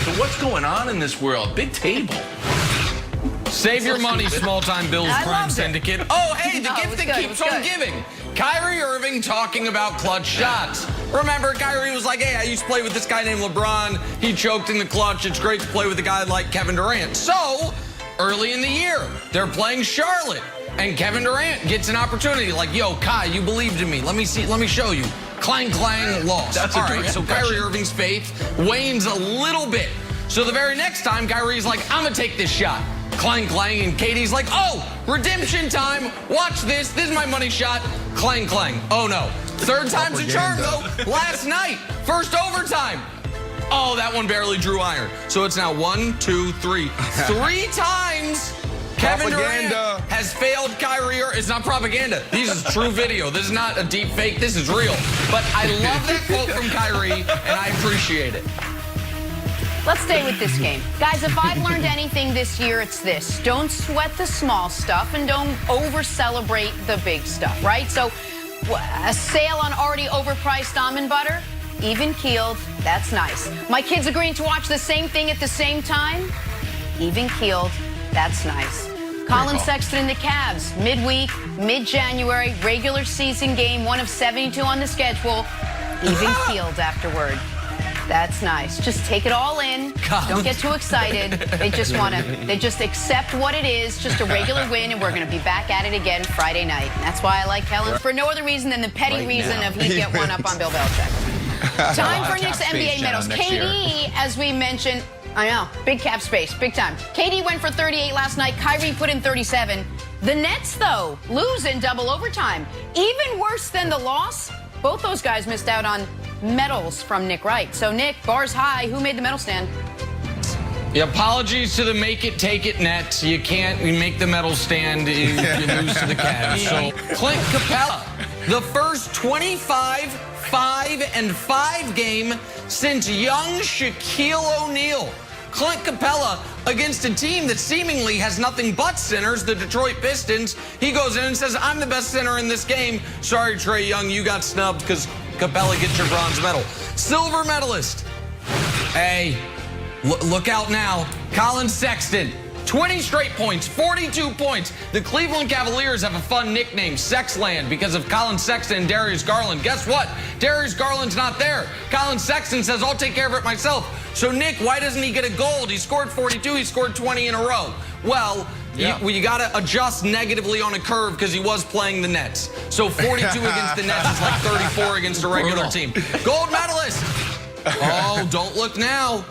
So what's going on in this world? Big table. Save your money, small-time Bills crime syndicate. Oh, hey, the gift that keeps on giving. Kyrie Irving talking about clutch shots. Remember, Kyrie was like, hey, I used to play with this guy named LeBron. He choked in the clutch. It's great to play with a guy like Kevin Durant. So, early in the year, they're playing Charlotte. And Kevin Durant gets an opportunity. Like, yo, Kai, you believed in me. Let me show you. Clang, clang, lost. That's a All right, direct so Kyrie Irving's faith wanes a little bit. So the very next time, Kyrie's like, I'm going to take this shot. Clang, clang, and Katie's like, oh, redemption time. Watch this. This is my money shot. Clang, clang. Oh, no. Third time's a charm, though. Last night, first overtime. Oh, that one barely drew iron. So it's now 1, 2, 3. 3 times Kevin Durant has failed Kyrie. It's not propaganda. This is true video. This is not a deep fake. This is real. But I love that quote from Kyrie, and I appreciate it. Let's stay with this game. Guys, if I've learned anything this year, it's this. Don't sweat the small stuff and don't over-celebrate the big stuff, right? So a sale on already overpriced almond butter, even-keeled, that's nice. My kids agreeing to watch the same thing at the same time, even-keeled, that's nice. Colin Sexton and the Cavs, midweek, mid-January, regular season game, one of 72 on the schedule, even-keeled afterward. That's nice. Just take it all in. Don't get too excited. They just accept what it is, just a regular win, and we're going to be back at it again Friday night. And that's why I like Helen, for no other reason than the petty reason of he'd get one up on Bill Belichick. Time for Nick's NBA medals. KD, as we mentioned, I know, big cap space, big time. KD went for 38 last night. Kyrie put in 37. The Nets, though, lose in double overtime. Even worse than the loss, both those guys missed out on medals from Nick Wright. So, Nick, bars high. Who made the medal stand? Yeah, apologies to the make it, take it Nets. You can't make the medal stand. You lose to the Cavs. So, Clint Capella, the first 25, 5, and 5 game since young Shaquille O'Neal. Clint Capella against a team that seemingly has nothing but centers, the Detroit Pistons. He goes in and says, I'm the best center in this game. Sorry, Trae Young, you got snubbed because Capella gets your bronze medal. Silver medalist. Hey, look out now. Colin Sexton, 20 straight points, 42 points. The Cleveland Cavaliers have a fun nickname, Sexland, because of Colin Sexton and Darius Garland. Guess what? Darius Garland's not there. Colin Sexton says, I'll take care of it myself. So, Nick, why doesn't he get a gold? He scored 42. He scored 20 in a row. Well, you got to adjust negatively on a curve because he was playing the Nets. So 42 against the Nets is like 34 against a regular team. Gold medalist. Oh, don't look now.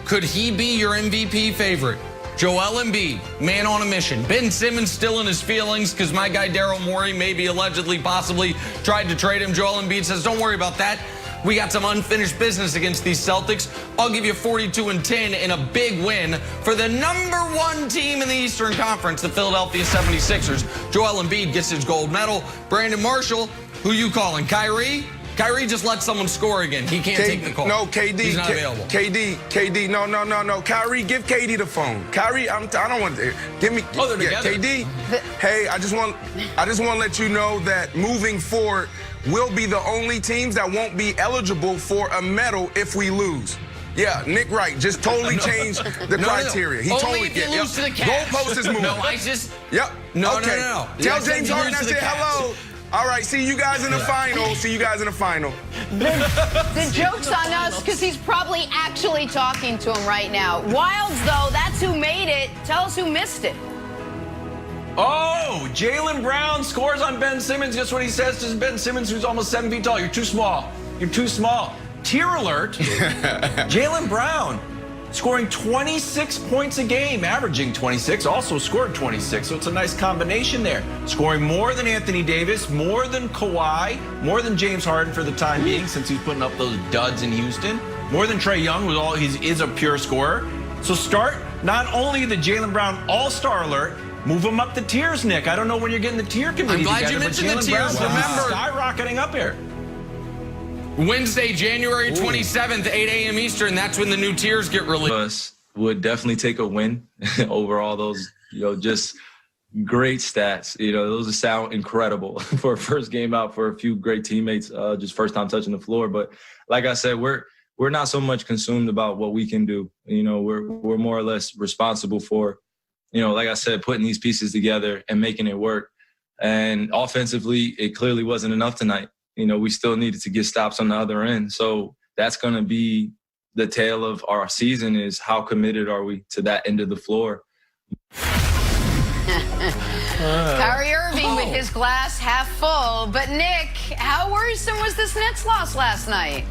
Could he be your MVP favorite? Joel Embiid, man on a mission. Ben Simmons still in his feelings because my guy Daryl Morey maybe allegedly, possibly tried to trade him. Joel Embiid says, don't worry about that. We got some unfinished business against these Celtics. I'll give you 42-10 in a big win for the #1 team in the Eastern Conference, the Philadelphia 76ers. Joel Embiid gets his gold medal. Brandon Marshall, who you calling? Kyrie? Kyrie just let someone score again. He can't take the call. No, KD. He's not available. KD. No. Kyrie, give KD the phone. Kyrie, I don't want to. Give me. Oh, they're together. KD. Hey, I just want to let you know that moving forward, we'll be the only teams that won't be eligible for a medal if we lose. Yeah, Nick Wright just totally changed the criteria. He Only totally if you lose to the Cavs. Goalpost is moving. No, I just. Yep. No. Tell James Harden I said hello. All right, see you guys in the final. See you guys in the final. The joke's on us because he's probably actually talking to him right now. Wilds, though, that's who made it. Tell us who missed it. Oh, Jaylen Brown scores on Ben Simmons. Guess what he says to Ben Simmons, who's almost 7 feet tall? You're too small. You're too small. Tier alert. Jaylen Brown scoring 26 points a game, averaging 26, also scored 26. So it's a nice combination there. Scoring more than Anthony Davis, more than Kawhi, more than James Harden for the time being, since he's putting up those duds in Houston. More than Trae Young, he is a pure scorer. So start not only the Jaylen Brown All-Star alert, move him up the tiers, Nick. I don't know when you're getting the tier committee I'm glad together, you mentioned the Jaylen tiers. Brown, Remember, skyrocketing up here. Wednesday, January 27th, 8 a.m. Eastern. That's when the new tiers get released. Us would definitely take a win over all those, just great stats. Those sound incredible for a first game out for a few great teammates, just first time touching the floor. But like I said, we're we're not so much consumed about what we can do. You know, we're more or less responsible for, you know, like I said, putting these pieces together and making it work. And offensively, it clearly wasn't enough tonight. You know, we still needed to get stops on the other end. So that's going to be the tale of our season, is how committed are we to that end of the floor. Kyrie Irving with his glass half full. But, Nick, how worrisome was this Nets loss last night?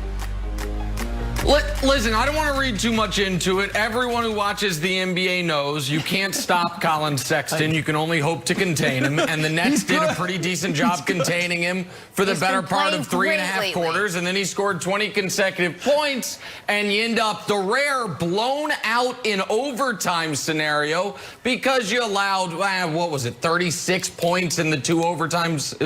Listen, I don't want to read too much into it. Everyone who watches the NBA knows you can't stop Colin Sexton. You can only hope to contain him. And the Nets did a pretty decent job containing him for the better part of 3.5 quarters. And then he scored 20 consecutive points. And you end up the rare blown out in overtime scenario because you allowed, what was it, 36 points in the 2 overtimes.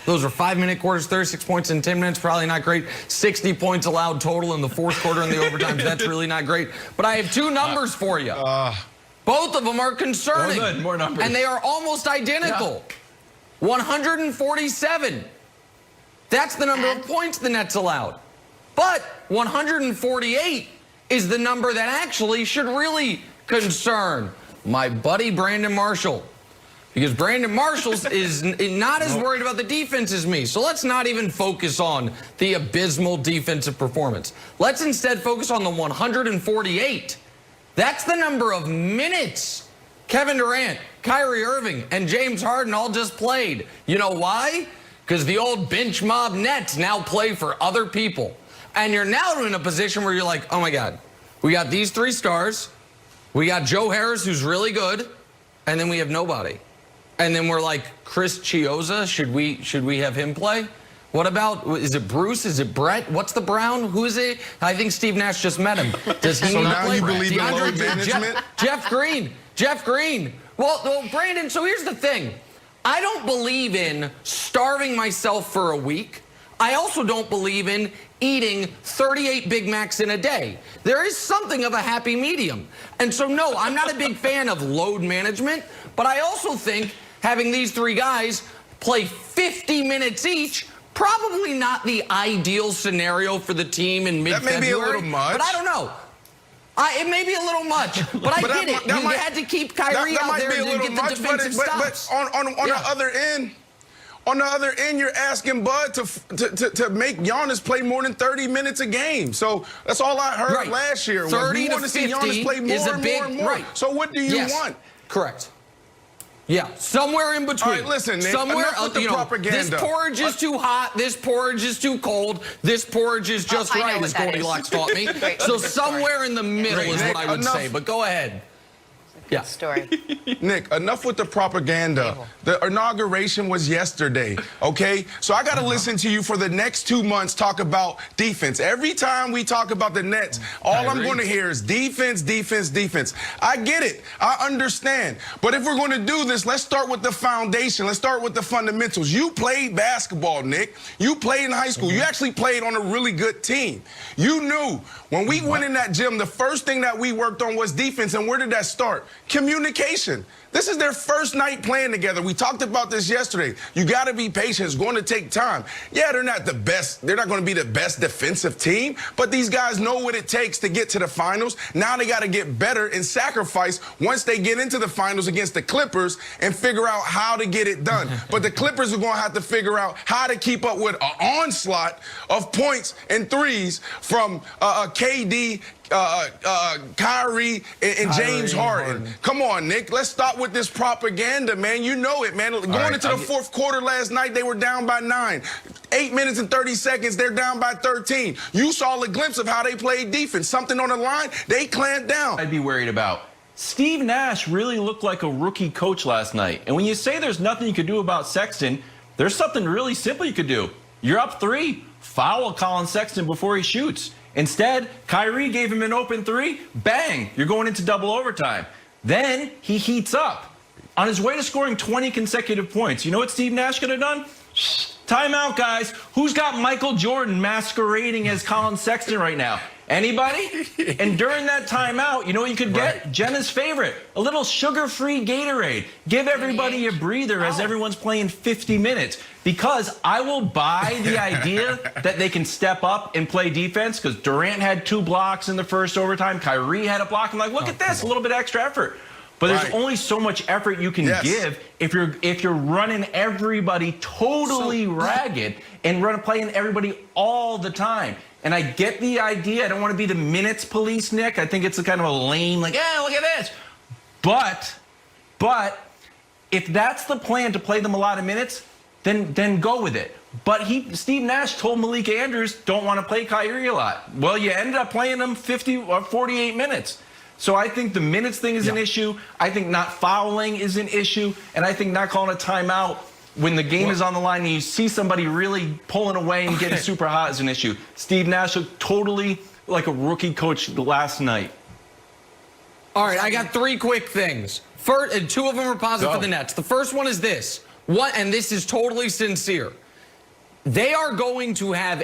Those were 5-minute quarters, 36 points in 10 minutes. Probably not great. 60 points allowed total in the fourth quarter in the overtimes. That's really not great. But I have 2 numbers for you. Both of them are concerning. Well, good. More numbers. And they are almost identical. Yeah. 147. That's the number of points the Nets allowed. But 148 is the number that actually should really concern my buddy Brandon Marshall. Because Brandon Marshall is not as worried about the defense as me. So let's not even focus on the abysmal defensive performance. Let's instead focus on the 148. That's the number of minutes Kevin Durant, Kyrie Irving, and James Harden all just played. You know why? Because the old bench mob Nets now play for other people. And you're now in a position where you're like, oh my God, we got these 3 stars. We got Joe Harris, who's really good. And then we have nobody. And then we're like, Chris Chiozza, should we have him play? What about, is it Bruce? Is it Brett? What's the Brown? Who is it? I think Steve Nash just met him. Does he So need now to play? you believe in load management? Jeff Green. Well, Brandon, so here's the thing. I don't believe in starving myself for a week. I also don't believe in eating 38 Big Macs in a day. There is something of a happy medium. And so, no, I'm not a big fan of load management, but I also think having these 3 guys play 50 minutes each, probably not the ideal scenario for the team in mid-February. That may be a little much. But I don't know. It may be a little much, but I get it. You had to keep Kyrie out there to get the defensive stops. But on the other end, you're asking Bud to make Giannis play more than 30 minutes a game. So that's all I heard last year. 30 we want to see Giannis play more and more. Right. So what do you want? Correct. Yeah, somewhere in between. All right, listen, Nick, somewhere enough with the propaganda. This porridge is too hot. This porridge is too cold. This porridge is just right, as Goldilocks taught me. So somewhere in the middle is what I would say. But go ahead. Yeah. Story. Nick, enough with the propaganda. The inauguration was yesterday, okay? So I got to listen to you for the next 2 months talk about defense. Every time we talk about the Nets, all I'm going to hear is defense, defense, defense. I get it. I understand. But if we're going to do this, let's start with the foundation. Let's start with the fundamentals. You played basketball, Nick. You played in high school. You actually played on a really good team. You knew when we went in that gym, the first thing that we worked on was defense. And where did that start? Communication. This is their first night playing together. We talked about this yesterday. You got to be patient. It's going to take time. Yeah, they're not the best. They're not going to be the best defensive team, but these guys know what it takes to get to the finals. Now they got to get better and sacrifice once they get into the finals against the Clippers and figure out how to get it done. But the Clippers are going to have to figure out how to keep up with an onslaught of points and threes from KD, Kyrie, and James Harden. Come on, Nick. Let's stop with this propaganda, man. You know it, man. Going into the fourth quarter last night, they were down by 9. 8 minutes and 30 seconds, they're down by 13. You saw a glimpse of how they played defense. Something on the line, they clamped down. I'd be worried about. Steve Nash really looked like a rookie coach last night. And when you say there's nothing you could do about Sexton, there's something really simple you could do. You're up 3. Foul Colin Sexton before he shoots. Instead, Kyrie gave him an open 3. Bang, you're going into double overtime. Then he heats up. On his way to scoring 20 consecutive points, you know what Steve Nash could have done? Timeout, guys. Who's got Michael Jordan masquerading as Colin Sexton right now? Anybody? And during that timeout, you know what you could get? Jenna's favorite, a little sugar-free Gatorade. Give everybody a breather as everyone's playing 50 minutes. Because I will buy the idea that they can step up and play defense, because Durant had 2 blocks in the first overtime. Kyrie had a block. I'm like, look at this, a little bit extra effort. But there's only so much effort you can give if you're running everybody totally ragged and playing everybody all the time. And I get the idea. I don't want to be the minutes police, Nick. I think it's a kind of a lame, like, yeah, look at this. But if that's the plan, to play them a lot of minutes, then go with it. But Steve Nash told Malik Andrews, don't want to play Kyrie a lot. Well, you ended up playing him 50 or 48 minutes. So I think the minutes thing is an issue. I think not fouling is an issue. And I think not calling a timeout when the game is on the line and you see somebody really pulling away and getting super hot is an issue. Steve Nash looked totally like a rookie coach last night. All right, I got 3 quick things. First, and 2 of them are positive for the Nets. The first one is this. And this is totally sincere. They are going to have